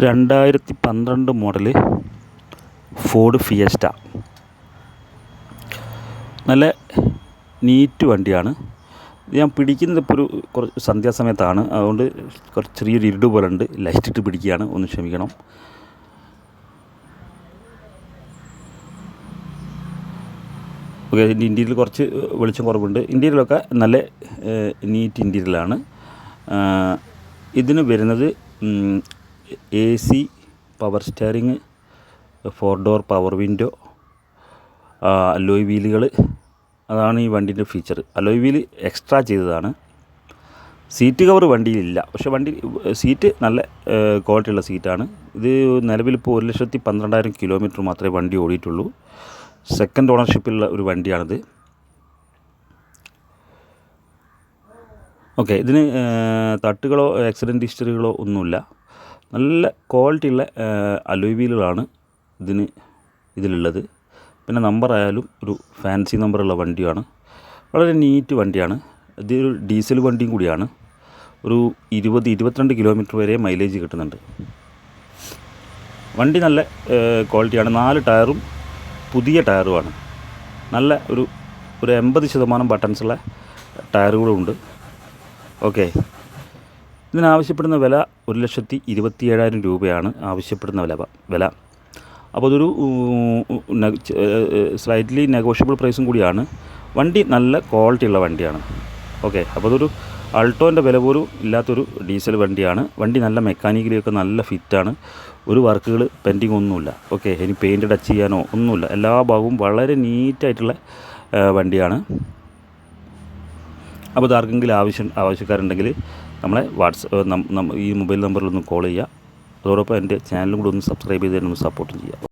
2012 model Ford fiesta. നല്ല NEET വണ്ടിയാണ്. ഇത് ഞാൻ പിടിക്കുന്നത് ഇപ്പോൾ കുറച്ച് സന്ധ്യാസമയത്താണ്, അതുകൊണ്ട് കുറച്ച് ചെറിയൊരു ഇരുട് പോലെ ഉണ്ട്. ലൈറ്റിട്ട് പിടിക്കുകയാണ്, ഒന്ന് ക്ഷമിക്കണം. ഓക്കെ, ഇതിൻ്റെ ഇൻറ്റീരിയൽ കുറച്ച് വെളിച്ചം കുറവുണ്ട്. ഇൻറ്റീരിയലൊക്കെ നല്ല നീറ്റ് ഇൻറ്റീരിയലാണ്. ഇതിന് വരുന്നത് AC, power steering, 4 door power window, alloy വീലുകൾ, അതാണ് ഈ വണ്ടീൻ്റെ ഫീച്ചർ. അലോയ് വീല് എക്സ്ട്രാ ചെയ്തതാണ്. സീറ്റ് കവർ വണ്ടിയിലില്ല, പക്ഷേ സീറ്റ് നല്ല ക്വാളിറ്റിയുള്ള സീറ്റാണ്. ഇത് നിലവിലിപ്പോൾ 1,12,000 കിലോമീറ്റർ മാത്രമേ വണ്ടി ഓടിയിട്ടുള്ളൂ. സെക്കൻഡ് ഓണർഷിപ്പിലുള്ള ഒരു വണ്ടിയാണിത്. ഓക്കെ, ഇതിന് തട്ടുകളോ ആക്സിഡൻറ്റ് ഹിസ്റ്ററികളോ ഒന്നുമില്ല. നല്ല ക്വാളിറ്റിയുള്ള അലോയ് വീലുകളാണ് ഇതിലുള്ളത്. പിന്നെ നമ്പറായാലും ഒരു ഫാൻസി നമ്പറുള്ള വണ്ടിയാണ്. വളരെ നീറ്റ് വണ്ടിയാണ്. ഇതൊരു ഡീസൽ വണ്ടിയും കൂടിയാണ്. ഒരു 20-22 കിലോമീറ്റർ വരെ മൈലേജ് കിട്ടുന്നുണ്ട്. വണ്ടി നല്ല ക്വാളിറ്റിയാണ്. 4 ടയറും പുതിയ ടയറുമാണ്. നല്ല ഒരു 80% ബട്ടൺസുള്ള ടയറുകളുമുണ്ട്. ഓക്കെ, ഇതിനാവശ്യപ്പെടുന്ന വില 1,27,000 രൂപയാണ് ആവശ്യപ്പെടുന്ന വില. അപ്പോൾ അതൊരു സ്ലൈറ്റ്ലി നെഗോഷ്യബിൾ പ്രൈസും കൂടിയാണ്. വണ്ടി നല്ല ക്വാളിറ്റിയുള്ള വണ്ടിയാണ്. ഓക്കെ, അപ്പോൾ അതൊരു അൾട്ടോൻ്റെ വില പോലും ഇല്ലാത്തൊരു ഡീസൽ വണ്ടിയാണ്. വണ്ടി നല്ല മെക്കാനിക്കലിയൊക്കെ നല്ല ഫിറ്റാണ്. ഒരു വർക്കുകൾ പെൻഡിങ് ഒന്നുമില്ല. ഓക്കെ, ഇനി പെയിൻറ്റ് ടച്ച് ചെയ്യാനോ ഒന്നുമില്ല. എല്ലാ ഭാഗവും വളരെ നീറ്റായിട്ടുള്ള വണ്ടിയാണ്. അപ്പോൾ ഇതാർക്കെങ്കിലും ആവശ്യക്കാരുണ്ടെങ്കിൽ നമ്മളെ ഈ മൊബൈൽ നമ്പറിലൊന്ന് കോൾ ചെയ്യുക. അതോടൊപ്പം എൻ്റെ ചാനലും കൂടെ ഒന്ന് സബ്സ്ക്രൈബ് ചെയ്ത് തന്നെ ഒന്ന് സപ്പോർട്ടും ചെയ്യുക.